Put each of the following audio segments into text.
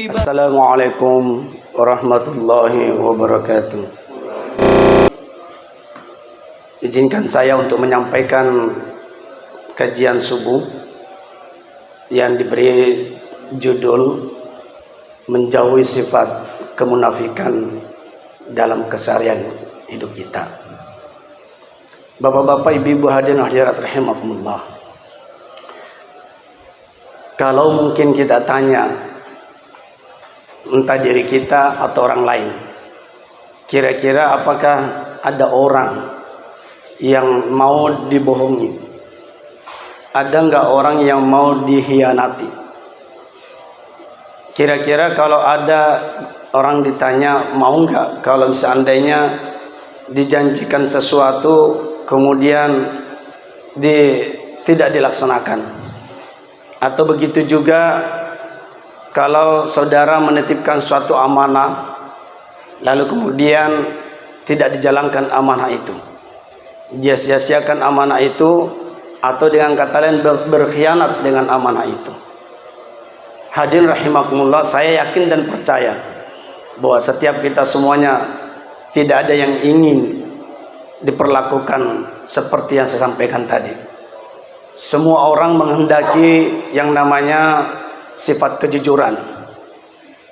Assalamualaikum warahmatullahi wabarakatuh. Izinkan saya untuk menyampaikan kajian subuh yang diberi judul menjauhi sifat kemunafikan dalam keseharian hidup kita. Bapak-bapak, ibu-ibu hadirin hadirat rahimakumullah. Kalau mungkin kita tanya entah diri kita atau orang lain, kira-kira apakah ada orang yang mau dibohongi? Ada nggak orang yang mau dikhianati? Kira-kira kalau ada orang ditanya, mau nggak kalau seandainya dijanjikan sesuatu kemudian tidak dilaksanakan? Atau begitu juga kalau saudara menitipkan suatu amanah lalu kemudian tidak dijalankan amanah itu, dia sia-siakan amanah itu, atau dengan kata lain berkhianat dengan amanah itu. Hadirin rahimakumullah, saya yakin dan percaya bahwa setiap kita semuanya tidak ada yang ingin diperlakukan seperti yang saya sampaikan tadi. Semua orang menghendaki yang namanya sifat kejujuran,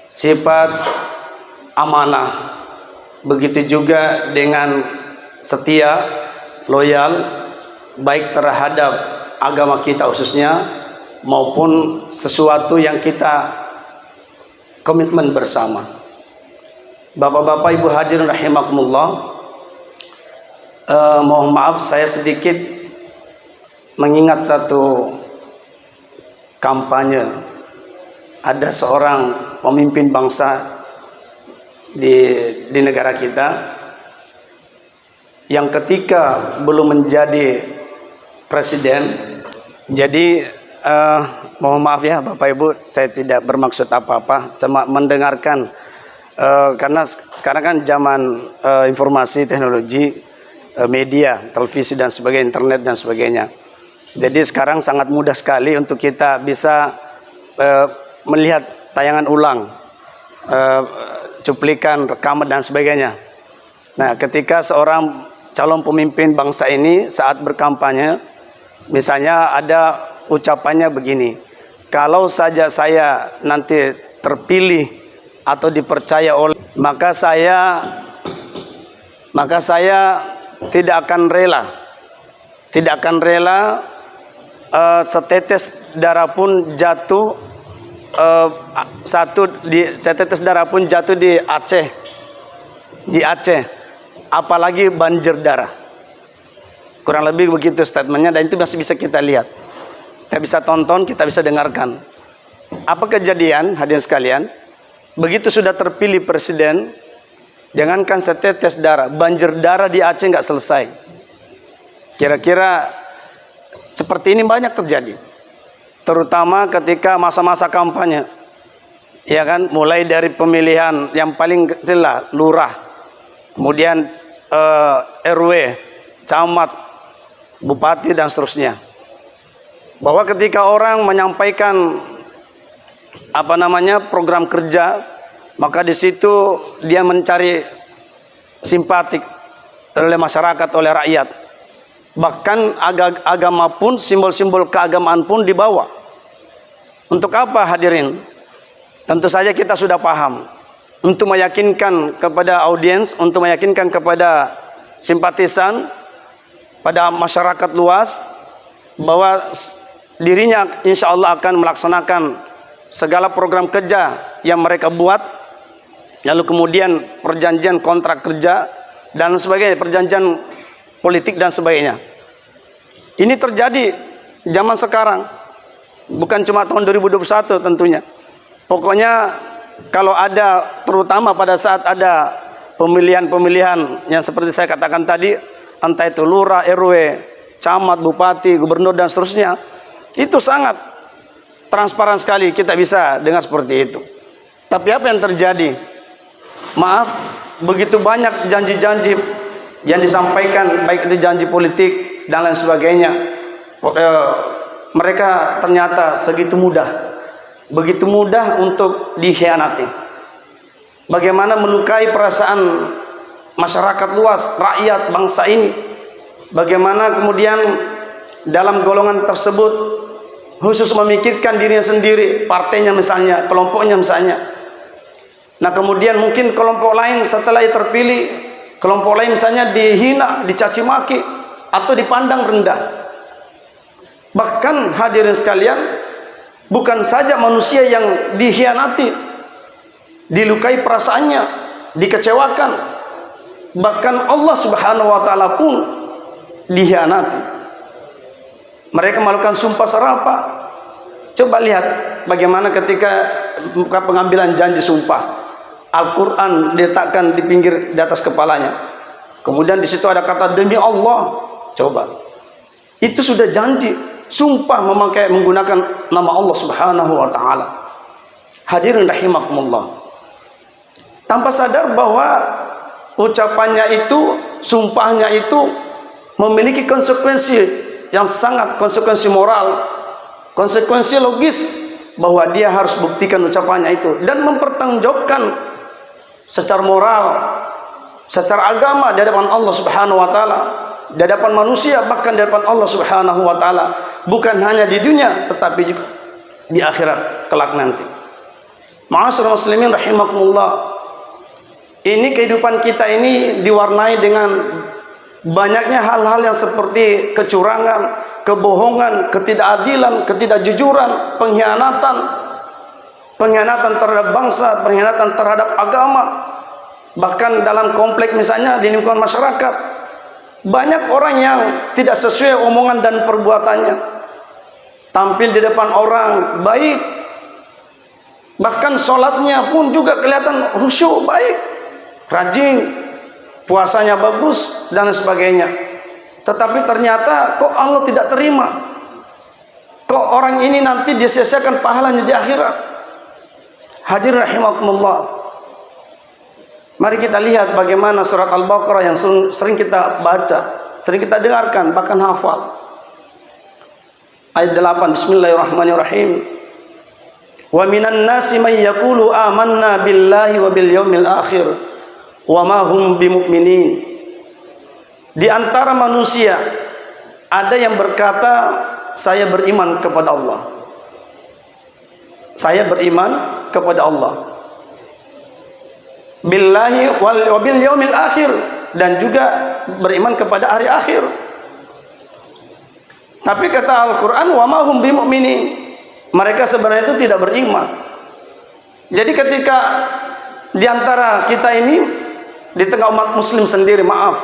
sifat amanah, begitu juga dengan setia, loyal, baik terhadap agama kita khususnya maupun sesuatu yang kita komitmen bersama. Bapak-bapak, ibu hadirin rahimakumullah, mohon maaf saya sedikit mengingat satu kampanye. Ada seorang pemimpin bangsa di negara kita yang ketika belum menjadi presiden, jadi mohon maaf ya Bapak Ibu, saya tidak bermaksud apa-apa, cuma mendengarkan karena sekarang kan zaman informasi teknologi, media, televisi dan sebagainya, internet dan sebagainya. Jadi sekarang sangat mudah sekali untuk kita bisa melihat tayangan ulang, cuplikan, rekaman dan sebagainya. Nah, ketika seorang calon pemimpin bangsa ini saat berkampanye, misalnya ada ucapannya begini, kalau saja saya nanti terpilih atau dipercaya oleh, maka saya tidak akan rela setetes darah pun jatuh setetes darah pun jatuh di Aceh, apalagi banjir darah. Kurang lebih begitu statementnya, dan itu masih bisa kita lihat, kita bisa tonton, kita bisa dengarkan. Apa kejadian, hadirin sekalian? Begitu sudah terpilih presiden, jangankan setetes darah, banjir darah di Aceh nggak selesai. Kira-kira seperti ini banyak terjadi, terutama ketika masa-masa kampanye, ya kan? Mulai dari pemilihan yang paling kecil lah, lurah, kemudian RW, camat, bupati dan seterusnya. Bahwa ketika orang menyampaikan program kerja, maka di situ dia mencari simpatik oleh masyarakat, oleh rakyat. Bahkan agama pun, simbol-simbol keagamaan pun dibawa. Untuk apa hadirin? Tentu saja kita sudah paham, untuk meyakinkan kepada audiens, untuk meyakinkan kepada simpatisan, pada masyarakat luas, bahwa dirinya insya Allah akan melaksanakan segala program kerja yang mereka buat, lalu kemudian perjanjian kontrak kerja dan sebagainya, perjanjian politik dan sebagainya. Ini terjadi zaman sekarang, bukan cuma tahun 2021 tentunya. Pokoknya kalau ada, terutama pada saat ada pemilihan-pemilihan yang seperti saya katakan tadi, entah itu lurah, RW, camat, bupati, gubernur dan seterusnya, itu sangat transparan sekali, kita bisa dengar seperti itu. Tapi apa yang terjadi? Maaf, begitu banyak janji-janji yang disampaikan, baik itu janji politik dan lain sebagainya, mereka ternyata begitu mudah untuk dikhianati. Bagaimana melukai perasaan masyarakat luas, rakyat bangsa ini. Bagaimana kemudian dalam golongan tersebut khusus memikirkan dirinya sendiri, partainya misalnya, kelompoknya misalnya. Nah kemudian mungkin kelompok lain setelah terpilih, kelompok lain misalnya dihina, dicaci maki, atau dipandang rendah. Bahkan hadirin sekalian, bukan saja manusia yang dikhianati, dilukai perasaannya, dikecewakan, bahkan Allah Subhanahu wa taala pun dikhianati. Mereka melakukan sumpah serapah. Coba lihat bagaimana ketika pengambilan janji sumpah. Al-Quran diletakkan di atas kepalanya. Kemudian di situ ada kata demi Allah. Coba. Itu sudah janji, sumpah menggunakan nama Allah Subhanahu wa taala. Hadirin rahimakumullah. Tanpa sadar bahwa ucapannya itu, sumpahnya itu memiliki konsekuensi yang sangat, konsekuensi moral, konsekuensi logis, bahwa dia harus buktikan ucapannya itu dan mempertanggungjawabkan secara moral, secara agama di hadapan Allah Subhanahu wa taala, di hadapan manusia, bahkan di hadapan Allah Subhanahu wa taala, bukan hanya di dunia tetapi juga di akhirat kelak nanti. Ma'asyiral muslimin rahimakumullah. Ini kehidupan kita ini diwarnai dengan banyaknya hal-hal yang seperti kecurangan, kebohongan, ketidakadilan, ketidakjujuran, pengkhianatan terhadap bangsa, pengkhianatan terhadap agama. Bahkan dalam komplek misalnya di lingkungan masyarakat, banyak orang yang tidak sesuai omongan dan perbuatannya. Tampil di depan orang baik, bahkan sholatnya pun juga kelihatan khusyuk, baik, rajin, puasanya bagus dan sebagainya. Tetapi ternyata kok Allah tidak terima, kok orang ini nanti disia-siakan pahalanya di akhirat. Hadirin rahimakumullah, mari kita lihat bagaimana surat Al-Baqarah yang sering kita baca, sering kita dengarkan, bahkan hafal. Ayat 8, Bismillahirrahmanirrahim. Wa minan nasi may yaqulu amanna billahi wa bil yaumil akhir wa ma hum bimu'minin. Di antara manusia ada yang berkata, saya beriman kepada Allah, saya beriman kepada Allah, billahi wa bil yaumil akhir, dan juga beriman kepada hari akhir. Tapi kata Al-Quran, wa ma hum bimu'minin, mereka sebenarnya itu tidak beriman. Jadi ketika di antara kita ini, di tengah umat muslim sendiri, maaf,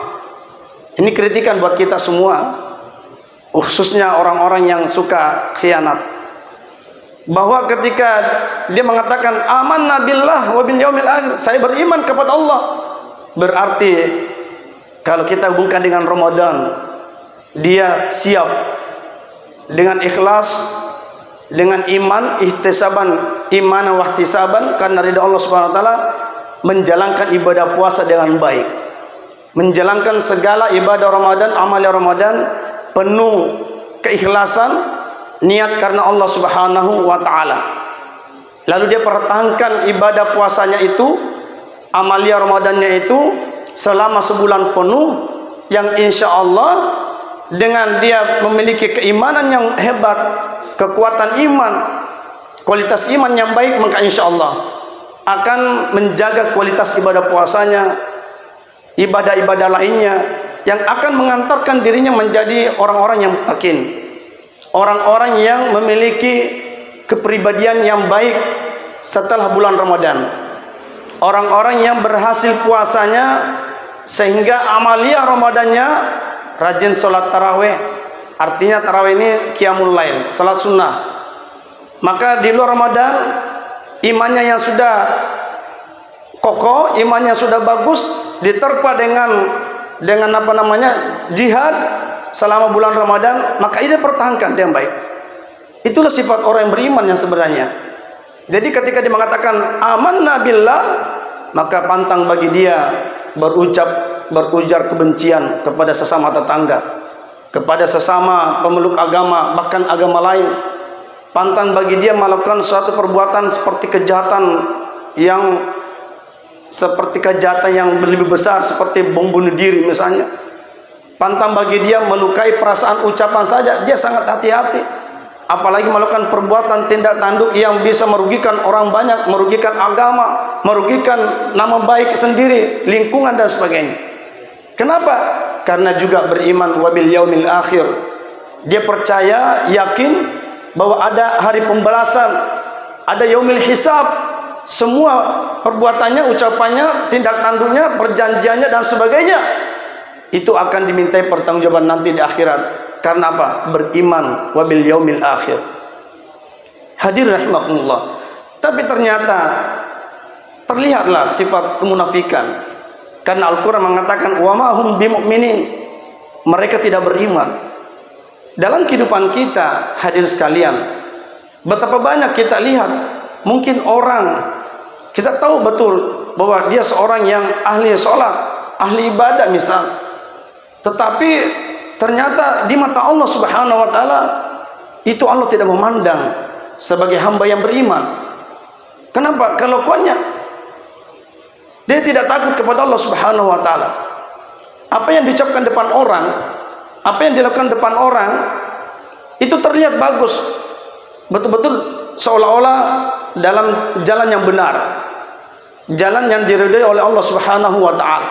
ini kritikan buat kita semua, khususnya orang-orang yang suka khianat, bahwa ketika dia mengatakan amanna billah wa bil yaumil akhir, saya beriman kepada Allah, berarti kalau kita hubungkan dengan Ramadan, dia siap dengan ikhlas, dengan iman, ihtisaban, iman wa ihtisaban, karena ridha Allah Subhanahu wa taala, menjalankan ibadah puasa dengan baik, menjalankan segala ibadah Ramadan, amal Ramadan penuh keikhlasan, niat karena Allah Subhanahu wa taala. Lalu dia pertahankan ibadah puasanya itu, amalia Ramadannya itu selama sebulan penuh, yang insya Allah dengan dia memiliki keimanan yang hebat, kekuatan iman, kualitas iman yang baik, maka insya Allah akan menjaga kualitas ibadah puasanya, ibadah-ibadah lainnya, yang akan mengantarkan dirinya menjadi orang-orang yang muttaqin, orang-orang yang memiliki kepribadian yang baik setelah bulan Ramadan, orang-orang yang berhasil puasanya sehingga amalia Ramadannya rajin sholat taraweh. Artinya taraweh ini qiyamul lail, salat sunnah. Maka di luar Ramadan imannya yang sudah kokoh, imannya sudah bagus, diterpa dengan apa namanya, jihad selama bulan Ramadan, maka ini pertahankan dia yang baik. Itulah sifat orang yang beriman yang sebenarnya. Jadi ketika dia mengatakan amanna billah, maka pantang bagi dia berujar kebencian kepada sesama tetangga, kepada sesama pemeluk agama, bahkan agama lain. Pantang bagi dia melakukan suatu perbuatan seperti kejahatan yang lebih besar, seperti bom bunuh diri misalnya. Pantang bagi dia melukai perasaan ucapan saja, dia sangat hati-hati. Apalagi melakukan perbuatan tindak tanduk yang bisa merugikan orang banyak, merugikan agama, merugikan nama baik sendiri, lingkungan dan sebagainya. Kenapa? Karena juga beriman wabil yaumil akhir. Dia percaya, yakin bahwa ada hari pembalasan, ada yaumil hisab. Semua perbuatannya, ucapannya, tindak tanduknya, perjanjiannya dan sebagainya itu akan dimintai pertanggungjawaban nanti di akhirat. Karena apa? Beriman wabil yaumil akhir. Hadir rahimakumullah. Tapi ternyata terlihatlah sifat kemunafikan. Karena Al-Quran mengatakan wa ma hum bimu'minin, mereka tidak beriman. Dalam kehidupan kita, hadir sekalian, betapa banyak kita lihat, mungkin orang kita tahu betul bahwa dia seorang yang ahli sholat, ahli ibadah misal, tetapi ternyata di mata Allah Subhanahu wa taala itu Allah tidak memandang sebagai hamba yang beriman. Kenapa? Kelakuannya dia tidak takut kepada Allah Subhanahu wa taala. Apa yang diucapkan depan orang, apa yang dilakukan depan orang itu terlihat bagus, betul-betul seolah-olah dalam jalan yang benar, jalan yang diridhai oleh Allah Subhanahu wa taala.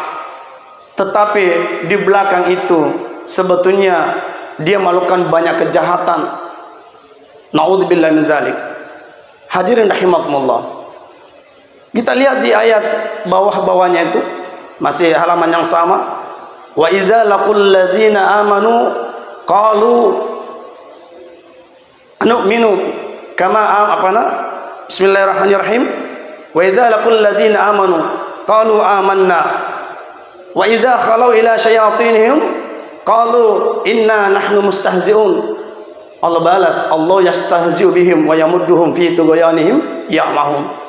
Tetapi di belakang itu sebetulnya dia melakukan banyak kejahatan. Naudzubillah min dzalik. Hadirin rahimakumullah. Kita lihat di ayat bawah-bawahnya itu masih halaman yang sama. Wa idza laqul ladzina amanu qalu nu'minu kama Bismillahirrahmanirrahim. Wa idza laqul ladzina amanu qalu amanna wa idza khalau ila syayatinihim qalu inna nahnu mustahzi'un. Allah balas, Allah yastahzi'u bihim wa yamudduhum fi tughyanihim ya'mahun.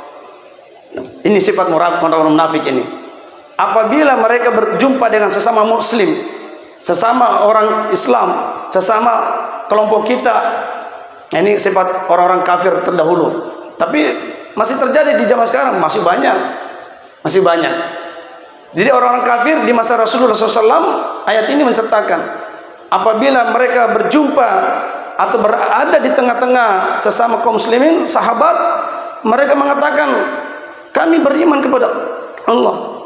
Ini sifat orang munafik ini. Apabila mereka berjumpa dengan sesama muslim, sesama orang Islam, sesama kelompok kita, ini sifat orang-orang kafir terdahulu. Tapi masih terjadi di zaman sekarang, masih banyak. Jadi orang-orang kafir di masa Rasulullah SAW, ayat ini menceritakan, apabila mereka berjumpa atau berada di tengah-tengah sesama kaum muslimin, sahabat, mereka mengatakan, kami beriman kepada Allah,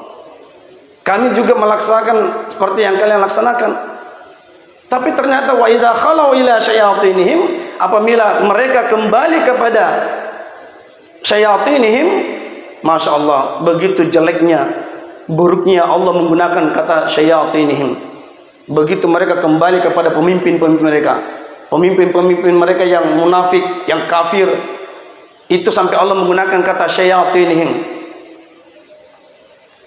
kami juga melaksanakan seperti yang kalian laksanakan. Tapi ternyata wa idza khalau ila syayatinihim, apabila mereka kembali kepada syayatinihim, Masya Allah, begitu jeleknya, buruknya Allah menggunakan kata syayatinihim. Begitu mereka kembali kepada pemimpin-pemimpin mereka, pemimpin-pemimpin mereka yang munafik, yang kafir, itu sampai Allah menggunakan kata syayatinihim.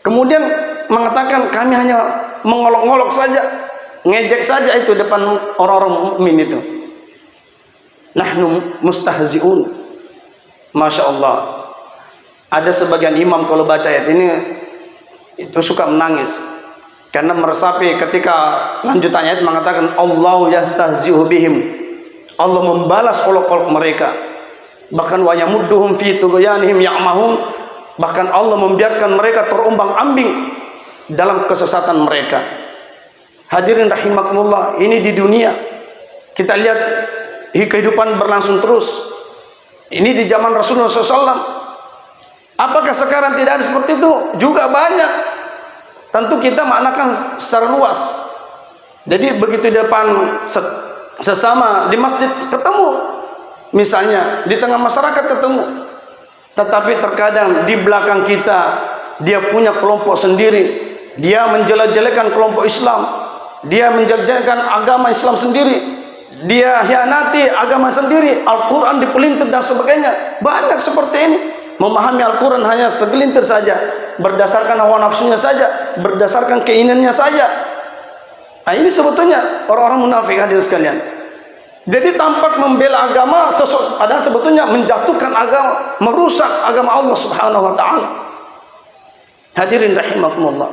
Kemudian mengatakan kami hanya mengolok-olok saja, ngejek saja itu depan orang-orang mukmin itu. Nahnu mustahzi'un. Masya Allah. Ada sebagian imam kalau baca ayat ini itu suka menangis karena meresapi ketika lanjutan ayat mengatakan Allah yastahzi'u bihim. Allah membalas olok-olok mereka. Bahkan wa yamudduhum fi tughyanihim ya'mahun, bahkan Allah membiarkan mereka terombang-ambing dalam kesesatan mereka. Hadirin rahimakumullah, ini di dunia kita lihat kehidupan berlangsung terus. Ini di zaman Rasulullah SAW. Apakah sekarang tidak ada seperti itu? Juga banyak. Tentu kita maknakan secara luas. Jadi begitu di depan sesama di masjid ketemu, misalnya di tengah masyarakat ketemu, tetapi terkadang di belakang kita dia punya kelompok sendiri, dia menjelek-jelekan kelompok Islam, dia menjelek-jelekan agama Islam sendiri, dia hianati agama sendiri, Al-Quran dipelintir dan sebagainya. Banyak seperti ini. Memahami Al-Quran hanya segelintir saja, berdasarkan hawa nafsunya saja, berdasarkan keinginannya saja. Nah, ini sebetulnya orang-orang munafik, hadirin sekalian. Jadi tampak membela agama, padahal sebetulnya menjatuhkan agama, merusak agama Allah Subhanahu wa taala. Hadirin rahimakumullah.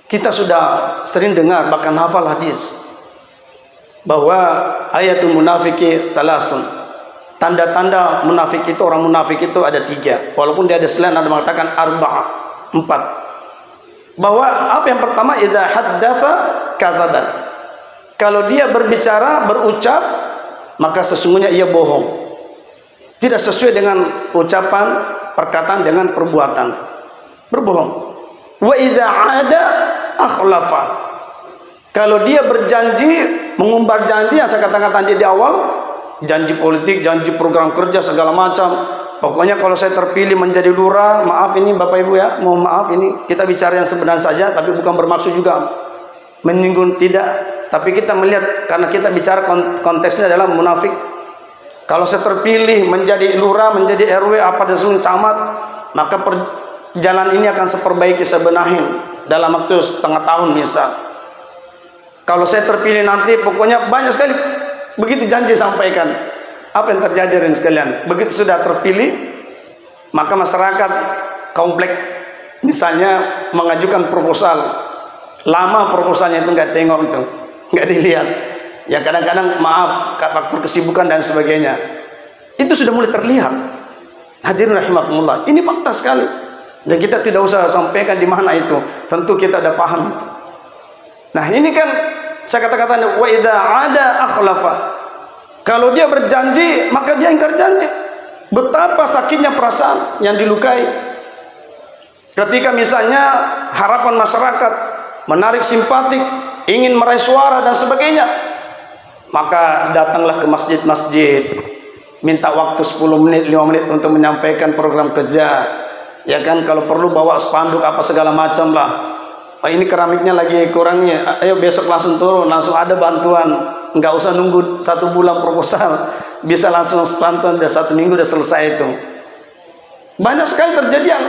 Kita sudah sering dengar, bahkan hafal hadis. bahwa ayatul munafiki thalasun, tanda-tanda munafik itu, orang munafik itu ada 3, walaupun dia ada selain ada mengatakan arba'ah, 4. Bahwa apa yang pertama, idza haddatsa kadzaban, kalau dia berbicara, berucap, maka sesungguhnya ia bohong, tidak sesuai dengan ucapan, perkataan dengan perbuatan, berbohong. Wa idza ada akhlafa, kalau dia berjanji, mengumbar janji yang saya katakan tadi di awal, janji politik, janji program kerja segala macam. Pokoknya kalau saya terpilih menjadi lurah, maaf ini Bapak Ibu ya, mohon maaf ini kita bicara yang sebenarnya saja, tapi bukan bermaksud juga menyinggung, tidak. Tapi kita melihat, karena kita bicara konteksnya adalah munafik. Kalau saya terpilih menjadi lurah, menjadi RW apa dan seluruh camat, maka jalan ini akan saya perbaiki, saya benahin dalam waktu setengah tahun misal. Kalau saya terpilih nanti, pokoknya banyak sekali begitu janji sampaikan. Apa yang terjadi dengan sekalian? Begitu sudah terpilih, maka masyarakat komplek misalnya mengajukan proposal, lama proposalnya itu nggak tengok, itu nggak dilihat. Ya kadang-kadang maaf, faktor kesibukan dan sebagainya. Itu sudah mulai terlihat. Hadirin rahimakumullah, ini fakta sekali. Dan kita tidak usah sampaikan di mana itu. Tentu kita ada paham itu. Nah ini kan saya kata-kata wa idza ada akhlafa. Kalau dia berjanji, maka dia ingkar janji. Betapa sakitnya perasaan yang dilukai. Ketika misalnya harapan masyarakat menarik simpatik, ingin meraih suara dan sebagainya, maka datanglah ke masjid-masjid, minta waktu 10 menit, 5 menit untuk menyampaikan program kerja. Ya kan, kalau perlu bawa spanduk apa segala macam lah. Ini keramiknya lagi kurangnya, ayo besok langsung turun, langsung ada bantuan. Nggak usah nunggu 1 bulan proposal, bisa langsung bantuan, udah 1 minggu udah selesai itu. Banyak sekali terjadian.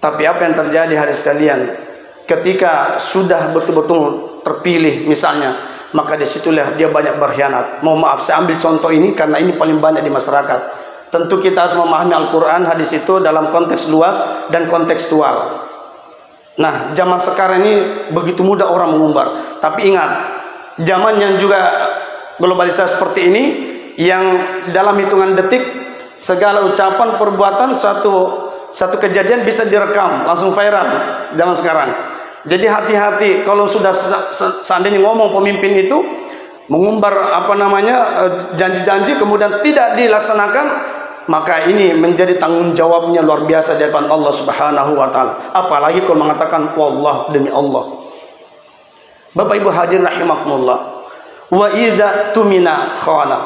Tapi apa yang terjadi hari sekalian, ketika sudah betul-betul terpilih misalnya, maka disitulah dia banyak berkhianat. Mohon maaf, saya ambil contoh ini karena ini paling banyak di masyarakat. Tentu kita harus memahami Al-Quran, hadis itu dalam konteks luas dan kontekstual. Nah, zaman sekarang ini begitu mudah orang mengumbar. Tapi ingat, zaman yang juga globalisasi seperti ini, yang dalam hitungan detik segala ucapan, perbuatan, satu kejadian bisa direkam, langsung viral zaman sekarang. Jadi hati-hati kalau sudah seandainya ngomong pemimpin itu mengumbar janji-janji kemudian tidak dilaksanakan, maka ini menjadi tanggung jawabnya luar biasa di hadapan Allah Subhanahu wa taala. Apalagi kalau mengatakan wallah, demi Allah. Bapak Ibu hadirin rahimakumullah. Wa idza tumina khana.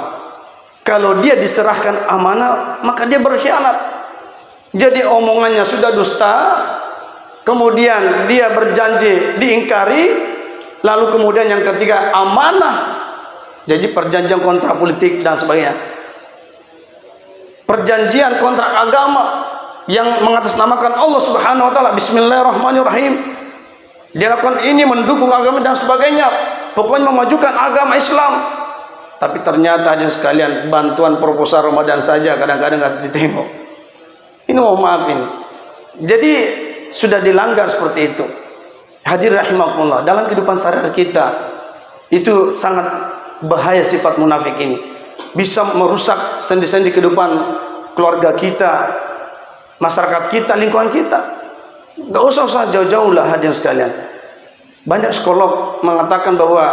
Kalau dia diserahkan amanah, maka dia berkhianat. Jadi omongannya sudah dusta, kemudian dia berjanji diingkari, lalu kemudian yang ketiga amanah. Jadi perjanjian kontrak politik dan sebagainya, perjanjian kontrak agama yang mengatasnamakan Allah Subhanahu wa taala, bismillahirrahmanirrahim, dia lakukan ini mendukung agama dan sebagainya, pokoknya memajukan agama Islam. Tapi ternyata hadirin sekalian, bantuan proposal Ramadan saja kadang-kadang nggak ditengok. Ini mohon maaf ini. Jadi sudah dilanggar seperti itu. Hadirin rahimakumullah, dalam kehidupan sehari-hari kita itu sangat bahaya sifat munafik ini. Bisa merusak sendi-sendi kehidupan keluarga kita, masyarakat kita, lingkungan kita. Gak usah jauh-jauh lah hadirin sekalian. Banyak psikolog mengatakan bahwa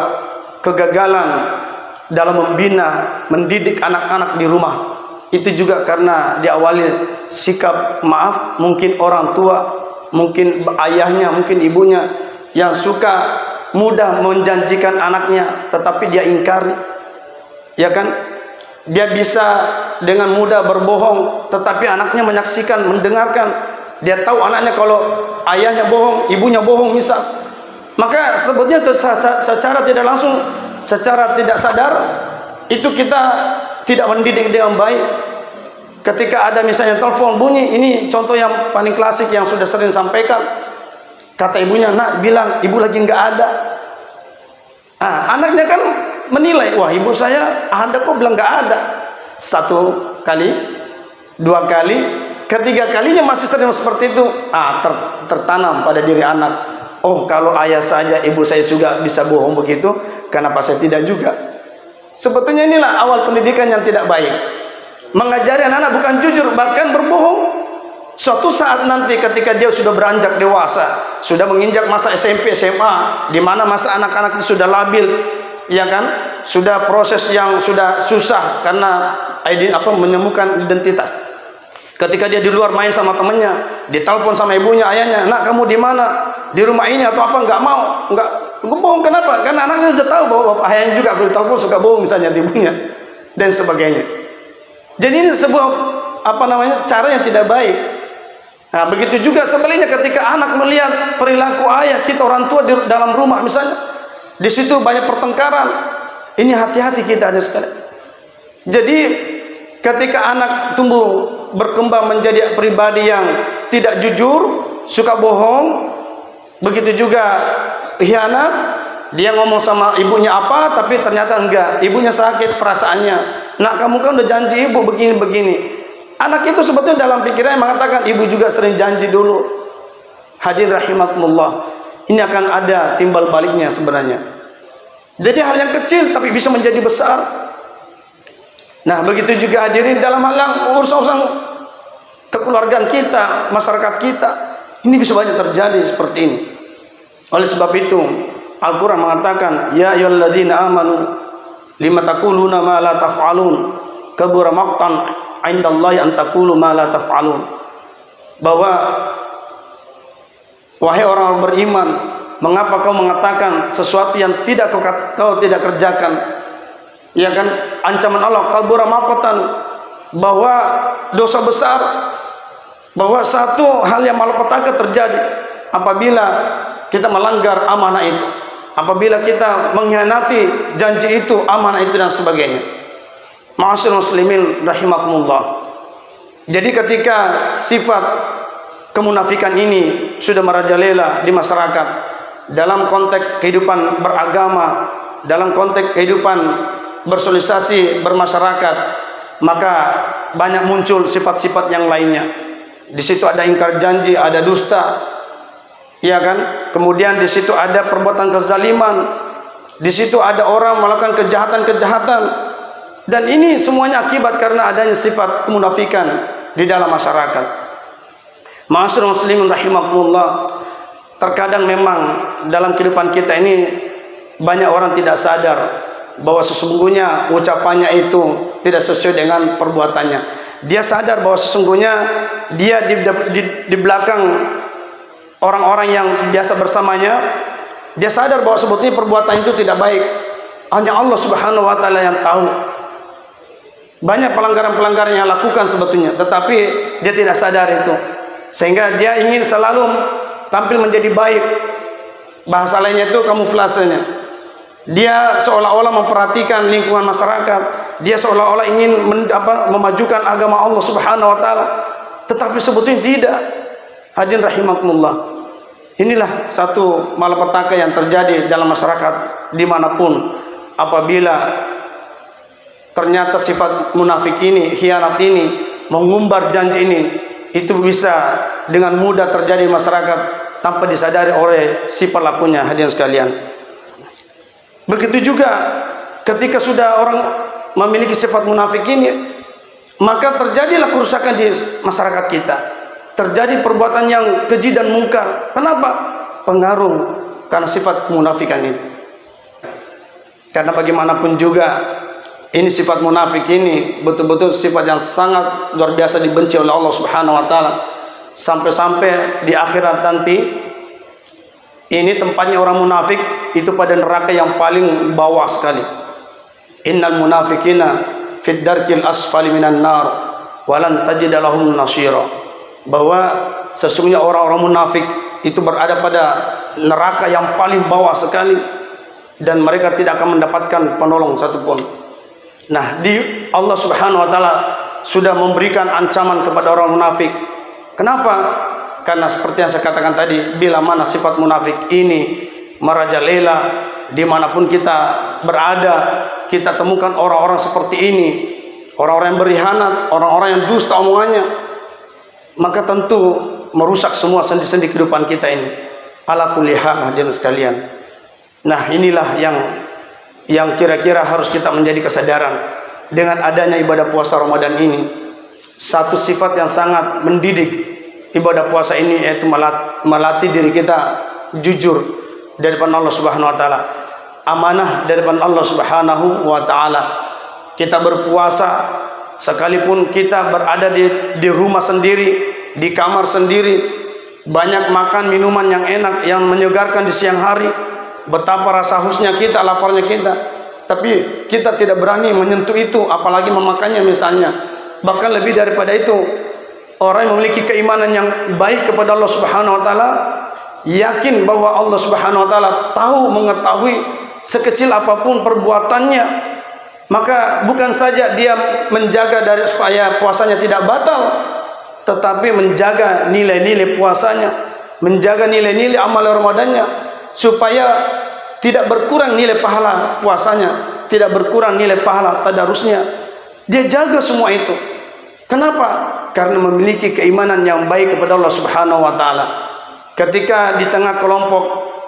kegagalan dalam membina, mendidik anak-anak di rumah itu juga karena diawali sikap maaf, mungkin orang tua, mungkin ayahnya, mungkin ibunya yang suka mudah menjanjikan anaknya tetapi dia ingkari. Ya kan? Dia bisa dengan mudah berbohong tetapi anaknya menyaksikan, mendengarkan. Dia tahu anaknya kalau ayahnya bohong, ibunya bohong misal. Maka sebetulnya secara tidak langsung, secara tidak sadar itu kita tidak mendidik dengan baik. Ketika ada misalnya telepon bunyi, ini contoh yang paling klasik yang sudah sering sampaikan. Kata ibunya, nak bilang ibu lagi nggak ada. Anaknya kan menilai, wah ibu saya ada kok, bilang nggak ada. 1 kali, 2 kali, ketiga kalinya masih sering seperti itu. Tertanam pada diri anak. Oh, kalau ayah saja, ibu saya juga bisa bohong begitu, kenapa saya tidak juga? Sebetulnya inilah awal pendidikan yang tidak baik. Mengajari anak-anak bukan jujur, bahkan berbohong. Suatu saat nanti ketika dia sudah beranjak dewasa, sudah menginjak masa SMP, SMA, di mana masa anak-anak itu sudah labil, ya kan? Sudah proses yang sudah susah karena menemukan identitas. Ketika dia di luar main sama temannya, ditelepon sama ibunya, ayahnya, "Nak, kamu di mana? Di rumah ini atau apa?" Enggak mau, enggak bohong. Kenapa? Karena anaknya sudah tahu bahwa bapak ayahnya juga kalau ditelepon suka bohong misalnya ibunya dan sebagainya. Jadi ini sebuah cara yang tidak baik. Nah, begitu juga sebaliknya ketika anak melihat perilaku ayah kita orang tua di dalam rumah misalnya, di situ banyak pertengkaran. Ini hati-hati kita ada sekali. Jadi ketika anak tumbuh berkembang menjadi pribadi yang tidak jujur, suka bohong, begitu juga khianat, dia ngomong sama ibunya apa tapi ternyata enggak, ibunya sakit perasaannya. Nak, kamu kan udah janji ibu begini-begini. Anak itu sebetulnya dalam pikirannya mengatakan ibu juga sering janji dulu. Hadirin rahimakumullah, ini akan ada timbal baliknya sebenarnya. Jadi hal yang kecil tapi bisa menjadi besar. Nah, begitu juga hadirin dalam hal yang urusan kekeluargaan kita, masyarakat kita, ini bisa banyak terjadi seperti ini. Oleh sebab itu Al-Quran mengatakan, "Ya ayyuhalladzina amanu lima taquluna ma la taf'alun, kabura maqtan 'indallahi an taqulu ma la taf'alun." Bahwa wahai orang beriman, mengapa kau mengatakan sesuatu yang tidak kau tidak kerjakan? Ya kan, ancaman Allah, kabura maqtan, bahwa dosa besar, bahwa satu hal yang malapetaka terjadi apabila kita melanggar amanah itu, apabila kita mengkhianati janji itu, amanah itu dan sebagainya. Ma'asyiral muslimin rahimakumullah. Jadi ketika sifat kemunafikan ini sudah merajalela di masyarakat, dalam konteks kehidupan beragama, dalam konteks kehidupan bersosialisasi bermasyarakat, maka banyak muncul sifat-sifat yang lainnya. Di situ ada ingkar janji, ada dusta, ya kan? Kemudian di situ ada perbuatan kezaliman, di situ ada orang melakukan kejahatan-kejahatan. Dan ini semuanya akibat karena adanya sifat kemunafikan di dalam masyarakat. Ma'asyiral muslimin rahimakumullah, terkadang memang dalam kehidupan kita ini banyak orang tidak sadar bahwa sesungguhnya ucapannya itu tidak sesuai dengan perbuatannya. Dia sadar bahwa sesungguhnya dia di belakang orang-orang yang biasa bersamanya, dia sadar bahwa sebetulnya perbuatan itu tidak baik. Hanya Allah Subhanahu wa taala yang tahu. Banyak pelanggaran-pelanggaran yang lakukan sebetulnya, tetapi dia tidak sadar itu. Sehingga dia ingin selalu tampil menjadi baik. Bahasa lainnya itu kamuflasenya. Dia seolah-olah memperhatikan lingkungan masyarakat. Dia seolah-olah ingin memajukan agama Allah Subhanahu wa taala, tetapi sebetulnya tidak. Hadirin rahimakumullah. Inilah satu malapetaka yang terjadi dalam masyarakat dimanapun, apabila ternyata sifat munafik ini, khianat ini, mengumbar janji ini, itu bisa dengan mudah terjadi di masyarakat tanpa disadari oleh si pelakunya. Hadirin sekalian, begitu juga ketika sudah orang memiliki sifat munafik ini, maka terjadilah kerusakan di masyarakat kita. Terjadi perbuatan yang keji dan mungkar. Kenapa? Pengaruh karena sifat kemunafikan itu. Karena bagaimanapun juga, ini sifat munafik ini betul-betul sifat yang sangat luar biasa dibenci oleh Allah Subhanahu wa taala. Sampai-sampai di akhirat nanti, ini tempatnya orang munafik itu pada neraka yang paling bawah sekali. Innal munafiqina fid darkil asfali minan nar walan tajid lahum nasira. Bahwa sesungguhnya orang-orang munafik itu berada pada neraka yang paling bawah sekali, dan mereka tidak akan mendapatkan penolong satupun. Nah, Allah Subhanahu wa taala sudah memberikan ancaman kepada orang munafik. Kenapa? Karena seperti yang saya katakan tadi, bila mana sifat munafik ini merajalela, dimanapun kita berada, kita temukan orang-orang seperti ini, orang-orang yang berkhianat, orang-orang yang dusta omongannya, maka tentu merusak semua sendi-sendi kehidupan kita ini. ala kulli hal hadirin sekalian. Nah, inilah yang kira-kira harus kita menjadi kesadaran dengan adanya ibadah puasa Ramadan ini. Satu sifat yang sangat mendidik ibadah puasa ini yaitu melatih diri kita jujur dari depan Allah Subhanahu wa taala. Amanah dari depan Allah Subhanahu wa taala. Kita berpuasa sekalipun kita berada di rumah sendiri, di kamar sendiri, banyak makan minuman yang enak, yang menyegarkan di siang hari, betapa rasa hausnya kita, laparnya kita, tapi kita tidak berani menyentuh itu, apalagi memakannya misalnya. Bahkan lebih daripada itu, orang yang memiliki keimanan yang baik kepada Allah Subhanahu wa taala, yakin bahwa Allah Subhanahu wa taala tahu, mengetahui sekecil apapun perbuatannya, maka bukan saja dia menjaga dari supaya puasanya tidak batal, tetapi menjaga nilai-nilai puasanya, menjaga nilai-nilai amal Ramadannya, supaya tidak berkurang nilai pahala puasanya, tidak berkurang nilai pahala tadarusnya. Dia jaga semua itu. Kenapa? Karena memiliki keimanan yang baik kepada Allah Subhanahu wa taala. Ketika di tengah kelompok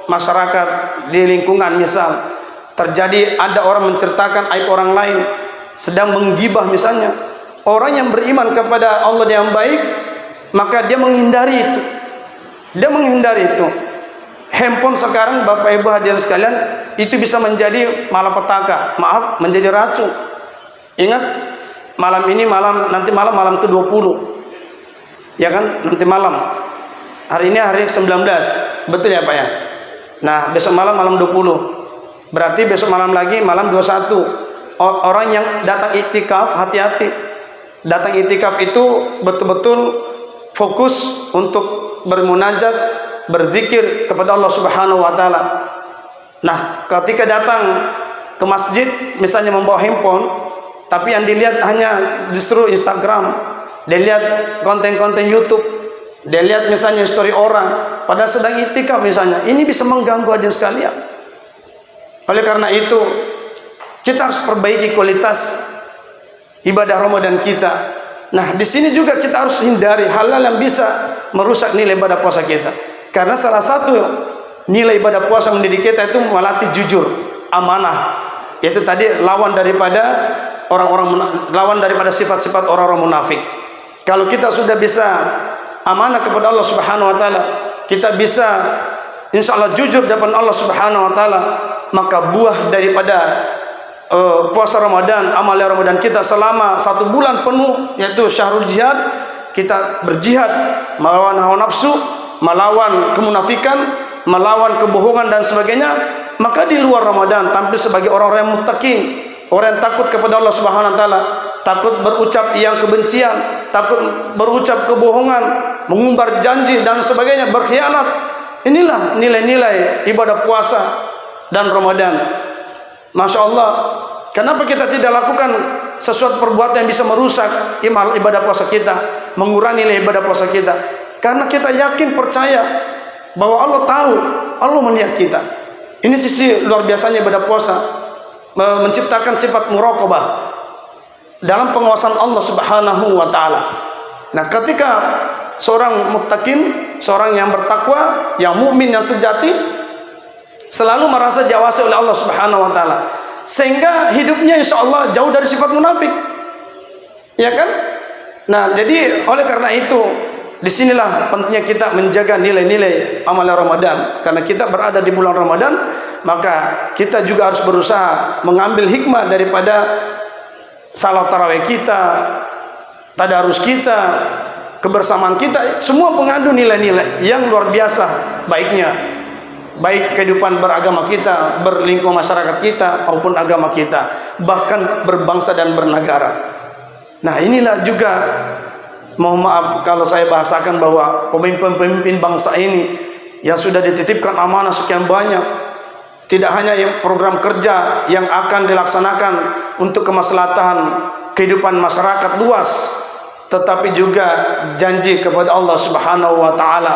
masyarakat di lingkungan misal terjadi ada orang menceritakan aib orang lain, sedang menggibah misalnya, orang yang beriman kepada Allah yang baik, maka dia menghindari itu. Dia menghindari itu. Handphone sekarang Bapak Ibu hadirin sekalian itu bisa menjadi malapetaka, maaf, menjadi racun. Ingat, malam ini nanti malam ke-20. Ya kan? Nanti malam. Hari ini hari 19. Betul ya Pak ya? Nah, besok malam 20. Berarti besok malam lagi malam 21. Orang yang datang iktikaf hati-hati. Datang iktikaf itu betul-betul fokus untuk bermunajat, berzikir kepada Allah Subhanahu wa taala. Nah, ketika datang ke masjid misalnya membawa handphone, tapi yang dilihat hanya justru Instagram, dia lihat konten-konten YouTube, dia lihat misalnya story orang padahal sedang iktikaf misalnya, ini bisa mengganggu hadirin sekalian. Oleh karena itu kita harus perbaiki kualitas ibadah Ramadan kita. Nah, di sini juga kita harus hindari hal-hal yang bisa merusak nilai ibadah puasa kita. Karena salah satu nilai ibadah puasa mendidik kita itu melatih jujur, amanah. Yaitu tadi lawan daripada sifat-sifat orang-orang munafik. Kalau kita sudah bisa amanah kepada Allah Subhanahu wa taala, kita bisa insyaallah jujur di depan Allah Subhanahu wa taala, maka buah daripada puasa Ramadan, amal Ramadan kita selama 1 bulan penuh, yaitu syahrul jihad, kita berjihad melawan hawa nafsu, melawan kemunafikan, melawan kebohongan dan sebagainya, maka di luar Ramadan tampil sebagai orang-orang yang muttaqin, orang yang takut kepada Allah Subhanahu wa taala, takut berucap yang kebencian, takut berucap kebohongan, mengumbar janji dan sebagainya, berkhianat. Inilah nilai-nilai ibadah puasa dan Ramadan. Masya Allah, kenapa kita tidak lakukan sesuatu perbuatan yang bisa merusak ibadah puasa kita, mengurangi nilai ibadah puasa kita? Karena kita yakin, percaya bahwa Allah tahu, Allah melihat kita. Ini sisi luar biasanya ibadah puasa, menciptakan sifat muraqabah dalam penguasaan Allah Subhanahu wa taala. Nah, ketika seorang muttaqin, seorang yang bertakwa, yang mukmin, yang sejati, selalu merasa diawasi oleh Allah Subhanahu wa taala, sehingga hidupnya insyaallah jauh dari sifat munafik. Ya kan? Nah, jadi oleh karena itu disinilah pentingnya kita menjaga nilai-nilai amal Ramadan. Karena kita berada di bulan Ramadan, maka kita juga harus berusaha mengambil hikmah daripada salat tarawih kita, tadarus kita, kebersamaan kita, semua mengandung nilai-nilai yang luar biasa baiknya, baik kehidupan beragama kita, berlingkungan masyarakat kita, maupun agama kita, bahkan berbangsa dan bernegara. Nah, inilah juga, mohon maaf kalau saya bahasakan, bahwa pemimpin-pemimpin bangsa ini yang sudah dititipkan amanah sekian banyak, tidak hanya program kerja yang akan dilaksanakan untuk kemaslahatan kehidupan masyarakat luas, tetapi juga janji kepada Allah Subhanahu wa taala.